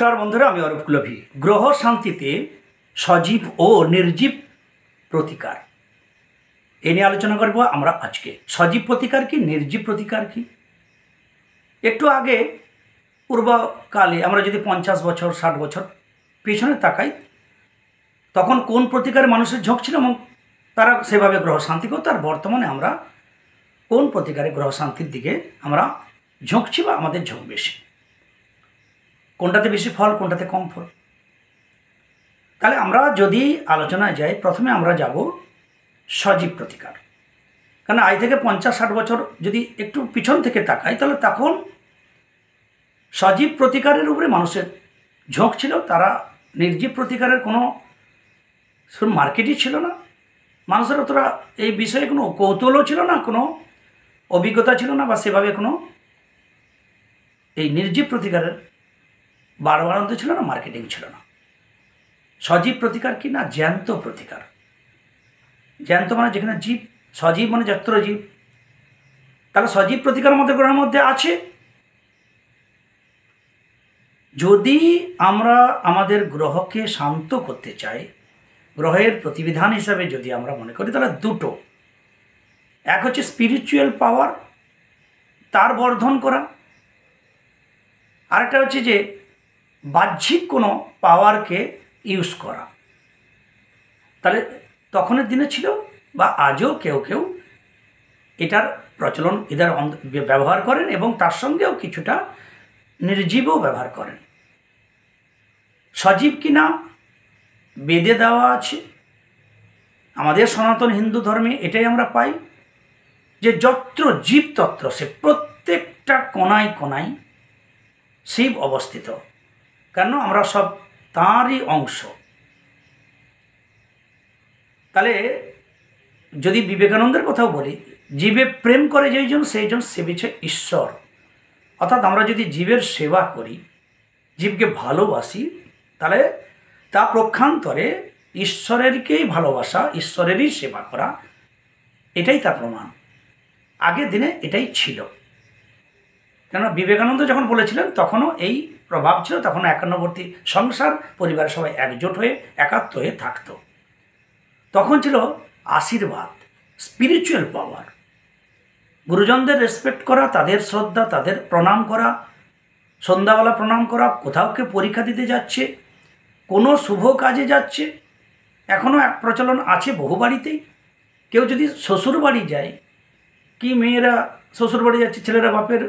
নমস্কার বন্ধুরা, আমি অরূপ কুলভি। গ্রহ শান্তিতে সজীব ও নির্জীব প্রতিকার এ নিয়ে আলোচনা করব আমরা আজকে। সজীব প্রতিকার কি, নির্জীব প্রতিকার কি? একটু আগে পূর্বকালে আমরা যদি 50 বছর 60 বছর পিছনে তাকাই, তখন কোন প্রতিকারে মানুষের ঝোঁক ছিল এবং তারা সেভাবে গ্রহ শান্তি করতো। আর বর্তমানে আমরা কোন প্রতিকারে গ্রহ শান্তির দিকে আমরা ঝোঁকছি বা আমাদের ঝোঁক বেশি, কোনটাতে বেশি ফল, কোনটাতে কম ফল? তাহলে আমরা যদি আলোচনায় যাই, প্রথমে আমরা যাব সজীব প্রতিকার। কারণ আজ থেকে 50-60 বছর যদি একটু পিছন থেকে তাকাই, তাহলে তখন সজীব প্রতিকারের উপরে মানুষের ঝোঁক ছিল। তারা নির্জীব প্রতিকারের কোনো মার্কেটই ছিল না। মানুষের অতটা এই বিষয়ে কোনো কৌতূহলও ছিল না, কোনো অভিজ্ঞতা ছিল না, বা সেভাবে কোনো এই নির্জীব প্রতিকারের বাড়বাড়ন্ত ছিল না, মার্কেটিং ছিল না। সজীব প্রতিকার কি না, জ্যান্ত প্রতিকার। জ্যান্ত মানে যেখানে জীব, সজীব মানে যত্র জীব। তাহলে সজীব প্রতিকার আমাদের গ্রহের মধ্যে আছে। যদি আমরা আমাদের গ্রহকে শান্ত করতে চাই, গ্রহের প্রতিবিধান হিসাবে যদি আমরা মনে করি, তাহলে দুটো। এক হচ্ছে স্পিরিচুয়াল পাওয়ার, তার বর্ধন করা। আরেকটা হচ্ছে যে বাহ্যিক কোনো পাওয়ারকে ইউজ করা। তাহলে তখনের দিনে ছিল, বা আজও কেউ কেউ এটার প্রচলন, এদের ব্যবহার করেন, এবং তার সঙ্গেও কিছুটা নির্জীবও ব্যবহার করেন। সজীব কিনা বেদে দেওয়া আছে। আমাদের সনাতন হিন্দু ধর্মে এটাই আমরা পাই যে যত্র জীব তত্র, সে প্রত্যেকটা কোনায় কোনায় শিব অবস্থিত। কেন? আমরা সব তাঁরই অংশ। তাহলে যদি বিবেকানন্দের কথাও বলি, জীবে প্রেম করে যেইজন, সেইজন সেবিছে ঈশ্বর। অর্থাৎ আমরা যদি জীবের সেবা করি, জীবকে ভালোবাসি, তাহলে তা প্রক্ষান্তরে ঈশ্বরেরকেই ভালোবাসা, ঈশ্বরেরই সেবা করা, এটাই তার প্রমাণ। আগের দিনে এটাই ছিল। কেন? বিবেকানন্দ যখন বলেছিলেন তখনও এই প্রভাব ছিল। তখন একান্নবর্তী সংসার, পরিবারের সবাই একজোট হয়ে একাত্ম হয়ে থাকত। তখন ছিল আশীর্বাদ, স্পিরিচুয়াল পাওয়ার। গুরুজনদের রেসপেক্ট করা, তাদের শ্রদ্ধা, তাদের প্রণাম করা, সন্ধ্যাবেলা প্রণাম করা, কোথাও কেউ পরীক্ষা দিতে যাচ্ছে, কোনো শুভ কাজে যাচ্ছে, এখনও এক প্রচলন আছে বহু বাড়িতেই। কেউ যদি শ্বশুর বাড়ি যায়, কি মেয়েরা শ্বশুর বাড়ি যাচ্ছে, ছেলেরা বাপের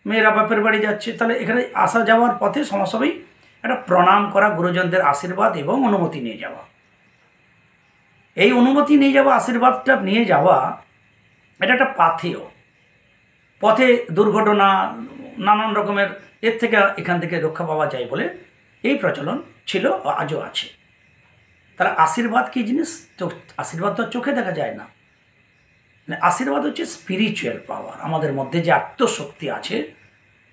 মেয়েরা বাপের বাড়ি যাচ্ছে, তাহলে এখানে আসা যাওয়ার পথে সমাসবই একটা প্রণাম করা, গুরুজনদের আশীর্বাদ এবং অনুমতি নিয়ে যাওয়া। এই অনুমতি নিয়ে যাওয়া, আশীর্বাদটা নিয়ে যাওয়া, এটা একটা পাথেয়। পথে দুর্ঘটনা, নানান রকমের এর থেকে এখান থেকে রক্ষা পাওয়া যায় বলে এই প্রচলন ছিল, আজও আছে। তাহলে আশীর্বাদ কী জিনিস? তো আশীর্বাদ তো চোখে দেখা যায় না। আশীর্বাদ হচ্ছে স্পিরিচুয়াল পাওয়ার। আমাদের মধ্যে যে আত্মশক্তি আছে,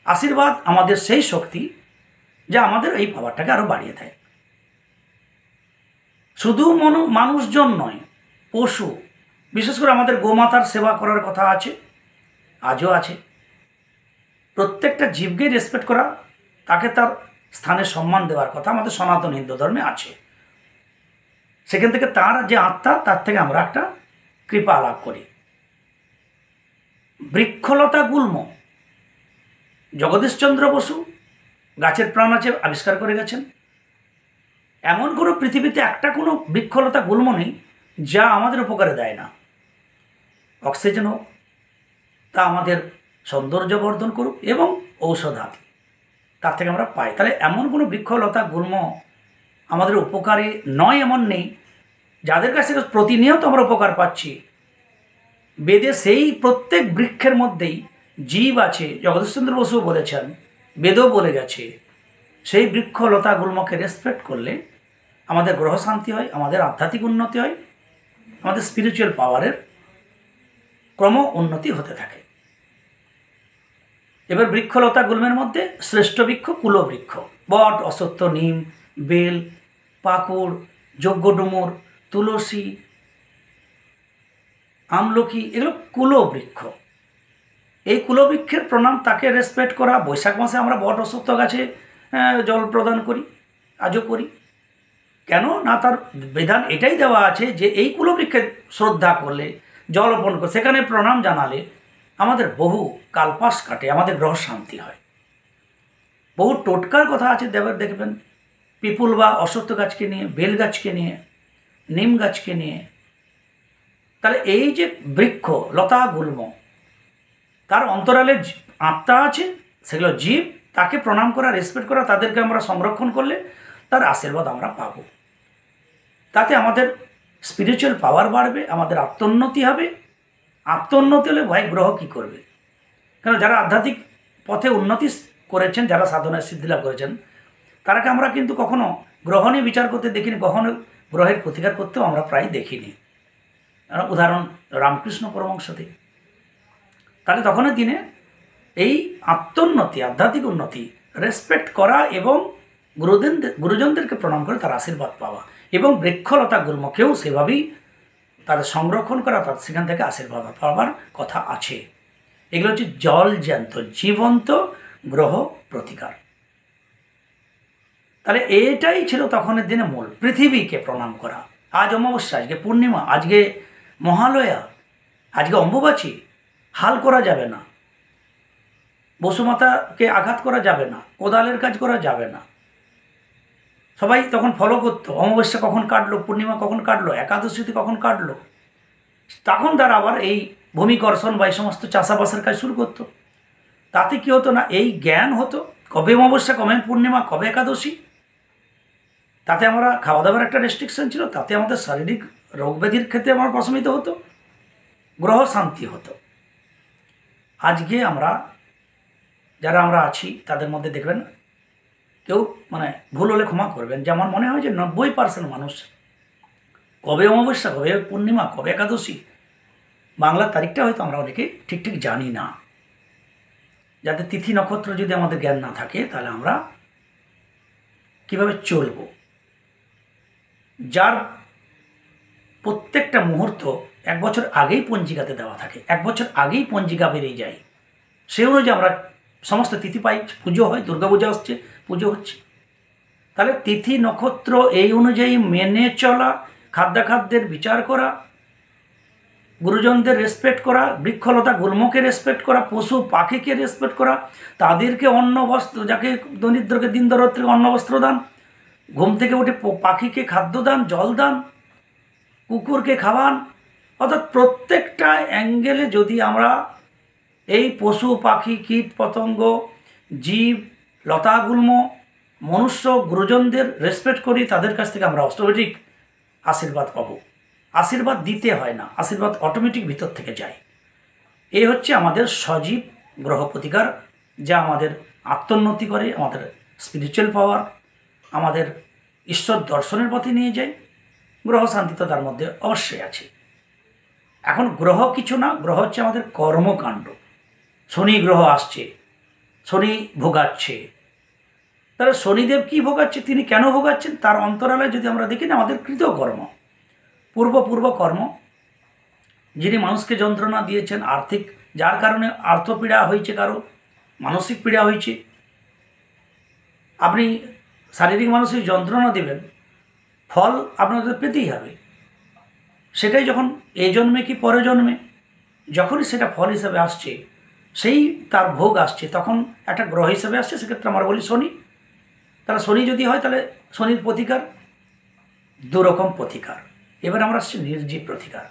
আশীর্বাদ আমাদের সেই শক্তি যা আমাদের এই পাওয়ারটাকে আরও বাড়িয়ে দেয়। শুধু মানুষজন নয়, পশু, বিশেষ করে আমাদের গোমাতার সেবা করার কথা আছে, আজও আছে। প্রত্যেকটা জীবকে রেসপেক্ট করা, তাকে তার স্থানে সম্মান দেওয়ার কথা আমাদের সনাতন হিন্দু ধর্মে আছে। সেখান থেকে তার যে আত্মা, তার থেকে আমরা একটা কৃপা লাভ করি। বৃক্ষলতা গুল্ম, জগদীশচন্দ্র বসু গাছের প্রাণ আছে আবিষ্কার করে গেছেন। এমন কোনো পৃথিবীতে একটা কোনো বৃক্ষলতা গুল্ম নেই যা আমাদের উপকারে দেয় না। অক্সিজেন হোক, তা আমাদের সৌন্দর্য বর্ধন করুক, এবং ঔষধাদি তার থেকে আমরা পাই। তাহলে এমন কোনো বৃক্ষলতা গুল্ম আমাদের উপকারে নয় এমন নেই, যাদের কাছ থেকে প্রতিনিয়ত আমরা উপকার পাচ্ছি। বেদে সেই প্রত্যেক বৃক্ষের মধ্যেই জীব আছে। জগদীশচন্দ্র বসু বলেছেন, বেদও বলে গেছে, সেই বৃক্ষলতা গুল্মকে রেসপেক্ট করলে আমাদের গ্রহ শান্তি হয়, আমাদের আধ্যাত্মিক উন্নতি হয়, আমাদের স্পিরিচুয়াল পাওয়ারের ক্রম উন্নতি হতে থাকে। এবার বৃক্ষলতা গুল্মের মধ্যে শ্রেষ্ঠ বৃক্ষ কুলবৃক্ষ। বট, অশ্বত্থ, নিম, বেল, পাকুড়, যজ্ঞডুমুর, তুলসী, আমলকি, এগুলো কুলবৃক্ষ। এই কুলবৃক্ষের প্রণাম, তাকে রেসপেক্ট করা। বৈশাখ মাসে আমরা বট, অশ্বত্থ গাছে জল প্রদান করি, আজও করি। কেন না, তার বিধান এটাই দেওয়া আছে যে এই কুলবৃক্ষে শ্রদ্ধা করলে, জল অর্পণ করে, সেখানে প্রণাম জানালে আমাদের বহু কালপাস কাটে, আমাদের গ্রহ শান্তি হয়। বহু টোটকার কথা আছে দেখবেন, পিপুল বা অশ্বত্থ গাছকে নিয়ে, বেল গাছকে নিয়ে, নিম গাছকে নিয়ে। তাহলে এই যে বৃক্ষ, লতা, গুল্ম, তার অন্তরালে আত্মা আছে, সেগুলো জীব, তাকে প্রণাম করা, রেসপেক্ট করা, তাদেরকে আমরা সংরক্ষণ করলে তার আশীর্বাদ আমরা পাবো। তাতে আমাদের স্পিরিচুয়াল পাওয়ার বাড়বে, আমাদের আত্মোন্নতি হবে। আত্মোন্নতি হলে ভাই গ্রহ কী করবে? কারণ যারা আধ্যাত্মিক পথে উন্নতি করেছেন, যারা সাধনায় সিদ্ধিলাভ করেছেন, তারাকে আমরা কিন্তু কখনো গ্রহ নিয়ে বিচার করতে দেখিনি, কখনো গ্রহের প্রতিকার করতেও আমরা প্রায় দেখিনি। উদাহরণ রামকৃষ্ণ পরমহংসতে। তাহলে তখনের দিনে এই আত্মোন্নতি, আধ্যাত্মিক উন্নতি, রেসপেক্ট করা এবং গুরুজনদেরকে প্রণাম করে তার আশীর্বাদ পাওয়া, এবং বৃক্ষলতা গুল্মকেও সেভাবেই তাদের সংরক্ষণ করা, তার সেখান থেকে আশীর্বাদ পাওয়ার কথা আছে। এগুলো হচ্ছে জল জ্যান্ত জীবন্ত গ্রহ প্রতিকার। তাহলে এটাই ছিল তখনের দিনে মূল, পৃথিবীকে প্রণাম করা। আজ অমাবস্যা, আজকে পূর্ণিমা, আজকে মহালয়া, আজকে অম্বুবাচী, হাল করা যাবে না, বসুমাতাকে আঘাত করা যাবে না, কোদালের কাজ করা যাবে না। সবাই তখন ফলো করতো, অমাবস্যা কখন কাটলো, পূর্ণিমা কখন কাটলো, একাদশীতে কখন কাটলো। তখন তারা আবার এই ভূমিকর্ষণ বা এই সমস্ত চাষাবাসের কাজ শুরু করতো। তাতে কী হতো না, এই জ্ঞান হতো কবে অমাবস্যা, কবে পূর্ণিমা, কবে একাদশী। তাতে আমরা খাওয়া দাওয়ার একটা রেস্ট্রিকশন ছিল, তাতে আমাদের শারীরিক রোগ ব্যাধির ক্ষেত্রে আমার প্রশমিত হতো, গ্রহ শান্তি হতো। আজকে আমরা যারা আমরা আছি তাদের মধ্যে দেখবেন কেউ ভুল হলে ক্ষমা করবেন, যে আমার মনে হয় যে 90% মানুষ কবে অমাবস্যা, কবে পূর্ণিমা, কবে একাদশী, বাংলার তারিখটা হয়তো আমরা অনেকে ঠিক জানি না। যাতে তিথি নক্ষত্র যদি আমাদের জ্ঞান না থাকে, তাহলে আমরা কিভাবে চলব? যার প্রত্যেকটা মুহূর্ত 1 বছর আগেই পঞ্জিকাতে দেওয়া থাকে, 1 বছর আগেই পঞ্জিকা বেরিয়ে যায়, সে অনুযায়ী আমরা সমস্ত তিথি পাই, পুজো হয়, দুর্গাপূজা আসছে, পুজো হচ্ছে। তাহলে তিথি নক্ষত্র এই অনুযায়ী মেনে চলা, খাদ্যাখাদ্যের বিচার করা, গুরুজনদের রেসপেক্ট করা, বৃক্ষলতা গুল্মকে রেসপেক্ট করা, পশু পাখিকে রেসপেক্ট করা, তাদেরকে অন্ন বস্ত্র, যাকে দরিদ্রকে দিন দরিদ্রকে অন্ন বস্ত্র দান, ঘুম থেকে উঠে পাখিকে খাদ্য দান, জল দান, কুকুরকে খাওয়ান। অর্থাৎ প্রত্যেকটা অ্যাঙ্গেলে যদি আমরা এই পশু পাখি, কীট পতঙ্গ, জীব, লতা গুল্ম, মনুষ্য, গুরুজনদের রেসপেক্ট করি, তাদের কাছ থেকে আমরা অটোমেটিক আশীর্বাদ পাবো। আশীর্বাদ দিতে হয় না, আশীর্বাদ অটোমেটিক ভিতর থেকে যায়। এই হচ্ছে আমাদের সজীব গ্রহ প্রতিকার, যা আমাদের আত্মোন্নতি করে, আমাদের স্পিরিচুয়াল পাওয়ার, আমাদের ঈশ্বর দর্শনের পথে নিয়ে যায়। গ্রহ শান্তি তো তার মধ্যে অবশ্যই আছে। এখন গ্রহ কিছু না, গ্রহ হচ্ছে আমাদের কর্মকাণ্ড। শনি গ্রহ আসছে, শনি ভোগাচ্ছে। তাহলে শনিদেব কি ভোগাচ্ছে, তিনি কেন ভোগাচ্ছেন, তার অন্তরালে যদি আমরা দেখি না, আমাদের কৃতকর্ম, পূর্ব কর্ম, যিনি মানুষকে যন্ত্রণা দিয়েছেন আর্থিক, যার কারণে আর্থপীড়া হয়েছে, কারো মানসিক পীড়া হয়েছে। আপনি শারীরিক মানসিক যন্ত্রণা দেবেন, ফল আপনাদের পেতেই হবে। সেটাই যখন এই জন্মে কি পরে জন্মে, যখনই সেটা ফল হিসেবে আসছে, সেই তার ভোগ আসছে, তখন একটা গ্রহ হিসেবে আসছে, সেক্ষেত্রে আমরা বলি শনি। তাহলে শনি যদি হয়, তাহলে শনির প্রতিকার, দুরকম প্রতিকার। এবার আমরা আসছি নির্জীব প্রতিকার।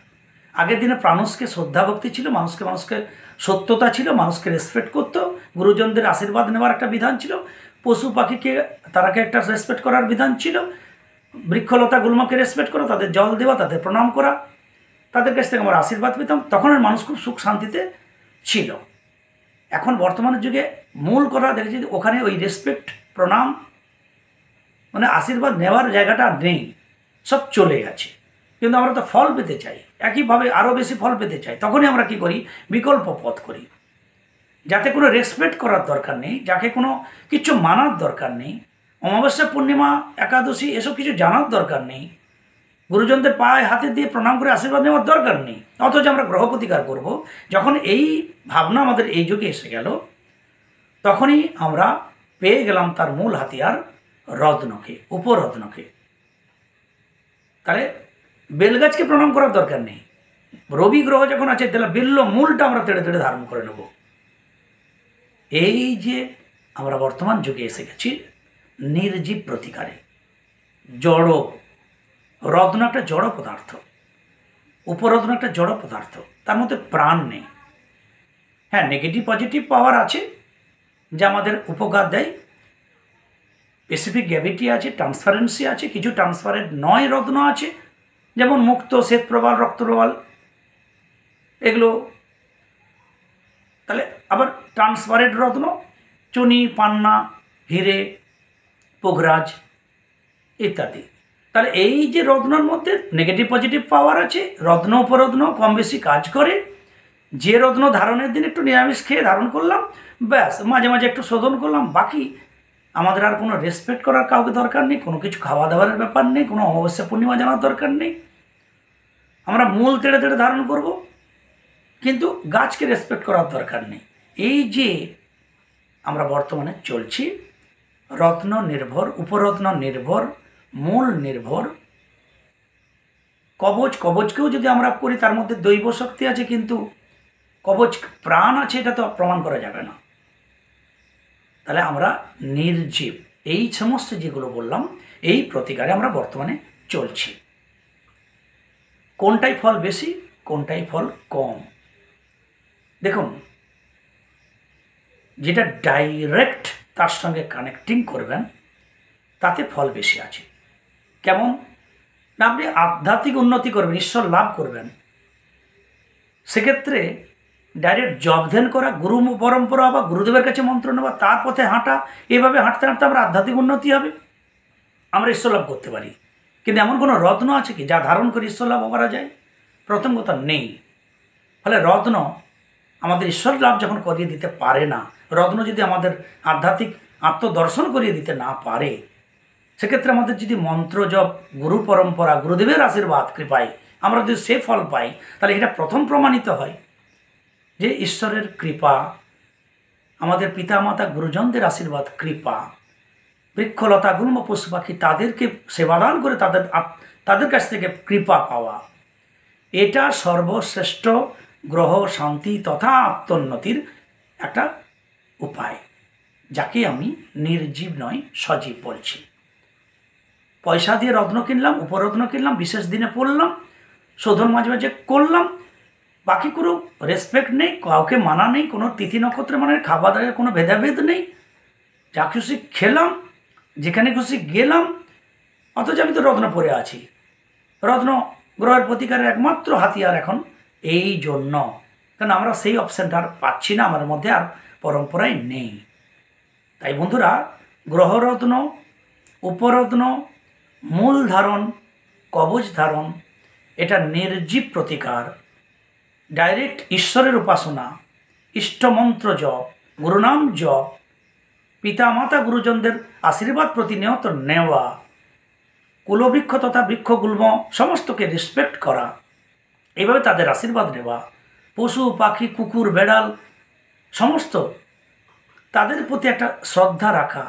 আগের দিনে মানুষকে শ্রদ্ধা ভক্তি ছিল, মানুষকে সত্যতা ছিল, মানুষকে রেসপেক্ট করতো, গুরুজনদের আশীর্বাদ নেওয়ার একটা বিধান ছিল, পশু পাখিকে তারাকে একটা রেসপেক্ট করার বিধান ছিল, বৃক্ষলতা গুল্মকে রেসপেক্ট করা, তাদের জল দেওয়া, তাদের প্রণাম করা, তাদের কাছ থেকে আমরা আশীর্বাদ পেতাম। তখনের মানুষ খুব সুখ শান্তিতে ছিল। এখন বর্তমানের যুগে মূল কথা দেখেছি, ওখানে ওই রেসপেক্ট, প্রণাম, আশীর্বাদ নেওয়ার জায়গাটা নেই, সব চলে গেছে। কিন্তু আমরা তো ফল পেতে চাই, একইভাবে আরও বেশি ফল পেতে চাই। তখনই আমরা কি করি, বিকল্প পথ করি। যাতে কোনো রেসপেক্ট করার দরকার নেই, যাকে কোনো কিছু মানার দরকার নেই, অমাবস্যা, পূর্ণিমা, একাদশী এসব কিছু জানার দরকার নেই, গুরুজনদের পায়ে হাতে দিয়ে প্রণাম করে আশীর্বাদ নেওয়ার দরকার নেই। অথচ আমরা গ্রহ প্রতিকার করব। যখন এই ভাবনা আমাদের এই যুগে এসে গেল, তখনই আমরা পেয়ে গেলাম তার মূল হাতিয়ার রত্নকে, উপরত্নকে। তাহলে বেলগাছকে প্রণাম করার দরকার নেই। রবি গ্রহ যখন আছে তাহলে বেল্ল মূলটা আমরা তেড়ে তেড়ে ধারণ করে নেব। এই যে আমরা বর্তমান যুগে এসে গেছি নির্জীব প্রতিকারে। জড় রত্ন একটা জড় পদার্থ, উপরত্ন একটা জড় পদার্থ, তার মধ্যে প্রাণ নেই। হ্যাঁ, নেগেটিভ পজিটিভ পাওয়ার আছে যা আমাদের উপকার দেয়, স্পেসিফিক গ্র্যাভিটি আছে, ট্রান্সপারেন্সি আছে, কিছু ট্রান্সপারেন্ট নয় রত্ন আছে, যেমন মুক্ত, শ্বেত প্রবাল, রক্ত প্রবাল এগুলো। তাহলে আবার ট্রান্সপারেন্ট রত্ন চুনি, পান্না, হিরে, পোগরাজ ইত্যাদি। তাহলে এই যে রত্নর মধ্যে নেগেটিভ পজিটিভ পাওয়ার আছে, রত্ন উপরত্ন কম বেশি কাজ করে। যে রত্ন ধারণের দিন একটু নিরামিষ খেয়ে ধারণ করলাম, ব্যাস, মাঝে মাঝে একটু শোধন করলাম, বাকি আমাদের আর কোনো রেসপেক্ট করার কাউকে দরকার নেই, কোনো কিছু খাওয়া দাওয়ার ব্যাপার নেই, কোনো অমাবস্যা পূর্ণিমা জানার দরকার নেই। আমরা মূল তেড়ে তেড়ে ধারণ করব, কিন্তু গাছকে রেসপেক্ট করার দরকার নেই। এই যে আমরা বর্তমানে চলছি রত্ন নির্ভর, উপরত্ন নির্ভর, মূল নির্ভর। কবচকেও যদি আমরা করি তার মধ্যে দৈব শক্তি আছে, কিন্তু কবচ প্রাণ আছে এটা তো প্রমাণ করা যাবে না। তাহলে আমরা নির্জীব, এই সমস্ত যেগুলো বললাম এই প্রতিকারে আমরা বর্তমানে চলছি। কোনটাই ফল বেশি, কোনটাই ফল কম? দেখুন, যেটা ডাইরেক্ট তার সঙ্গে কানেক্টিং করবেন তাতে ফল বেশি আছে। কেমন না, আপনি আধ্যাত্মিক উন্নতি করবেন, ঈশ্বর লাভ করবেন, সেক্ষেত্রে ডাইরেক্ট জব ধ্যান করা, গুরু পরম্পরা বা গুরুদেবের কাছে মন্ত্র নেওয়া, তার পথে হাঁটা, এভাবে হাঁটতে হাঁটতে আমরা আধ্যাত্মিক উন্নতি হবে, আমরা ঈশ্বর লাভ করতে পারি। কিন্তু এমন কোনো রত্ন আছে কি যা ধারণ করে ঈশ্বর লাভ করা যায়? প্রথম কথা নেই। ফলে রত্ন আমাদের ঈশ্বর লাভ যখন করিয়ে দিতে পারে না, রত্ন যদি আমাদের আধ্যাত্মিক আত্মদর্শন করিয়ে দিতে না পারে, সেক্ষেত্রে আমাদের যদি মন্ত্র জপ, গুরু পরম্পরা, গুরুদেবের আশীর্বাদ কৃপায় আমরা যদি সে ফল পাই, তাহলে এটা প্রথম প্রমাণিত হয় যে ঈশ্বরের কৃপা, আমাদের পিতামাতা গুরুজনদের আশীর্বাদ, কৃপা, বৃক্ষলতা, গুল্ম, পশু পাখি তাদেরকে সেবাদান করে তাদের কাছ থেকে কৃপা পাওয়া, এটা সর্বশ্রেষ্ঠ গ্রহ শান্তি তথা আত্মোন্নতির একটা উপায়, যাকে আমি নির্জীব নয় সজীব বলছি। পয়সা দিয়ে রত্ন কিনলাম, উপরত্ন কিনলাম, বিশেষ দিনে পড়লাম, শোধন মাঝে মাঝে করলাম, বাকি কোনো রেসপেক্ট নেই, কাউকে মানা নেই, কোনো তিথি নক্ষত্রে মানে খাওয়া দাওয়ার কোনো ভেদাভেদ নেই, যা খুশি খেলাম, যেখানে খুশি গেলাম, অথচ আমি তো রত্ন পরে আছি। রত্ন গ্রহের প্রতিকারের একমাত্র হাতিয়ার এখন, এই জন্য কারণ আমরা সেই অপশানটা আর পাচ্ছি না, আমাদের মধ্যে আর পরম্পরায় নেই। তাই বন্ধুরা, গ্রহরত্ন, উপরত্ন, মূল ধারণ, কবচ ধারণ, এটা নির্জীব প্রতিকার, ডাইরেক্ট ঈশ্বরের উপাসনা, ইষ্টমন্ত্র জপ, গুরুনাম জপ, পিতামাতা গুরুজনদের আশীর্বাদ প্রতিনিয়ত নেওয়া, কুলবৃক্ষ তথা বৃক্ষগুল্ম সমস্তকে রেসপেক্ট করা, এইভাবে তাদের আশীর্বাদ নেওয়া, পশু পাখি, কুকুর, বেড়াল সমস্ত তাদের প্রতি একটা শ্রদ্ধা রাখা,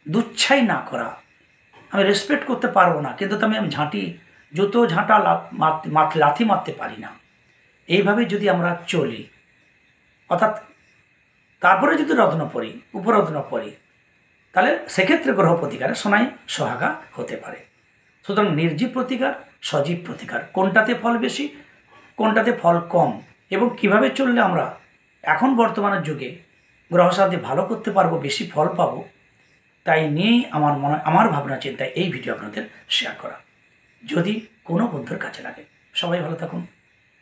দুচ্ছাই না করা। আমি রেসপেক্ট করতে পারবো না, কিন্তু আমি ঝাঁটি, জুতো ঝাঁটা লাথি মারতে পারি না। এইভাবে যদি আমরা চলি, অর্থাৎ তারপরে যদি রত্ন পড়ি, উপরত্ন পড়ি, তাহলে সেক্ষেত্রে গ্রহ প্রতিকারে সোনাই সোহাগা হতে পারে। সুতরাং নির্জীব প্রতিকার, সজীব প্রতিকার, কোনটাতে ফল বেশি, কোনটাতে ফল কম, এবং কিভাবে চললে আমরা এখন বর্তমানের যুগে গ্রহশান্তি ভালো করতে পারবো, বেশি ফল পাবো, তাই নিয়েই আমার ভাবনা চিন্তায় এই ভিডিও আপনাদের শেয়ার করা। যদি কোনো বন্ধুর কাছে লাগে, সবাই ভালো থাকুন,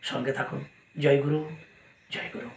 সঙ্গে থাকুন। জয় গুরু, জয় গুরু।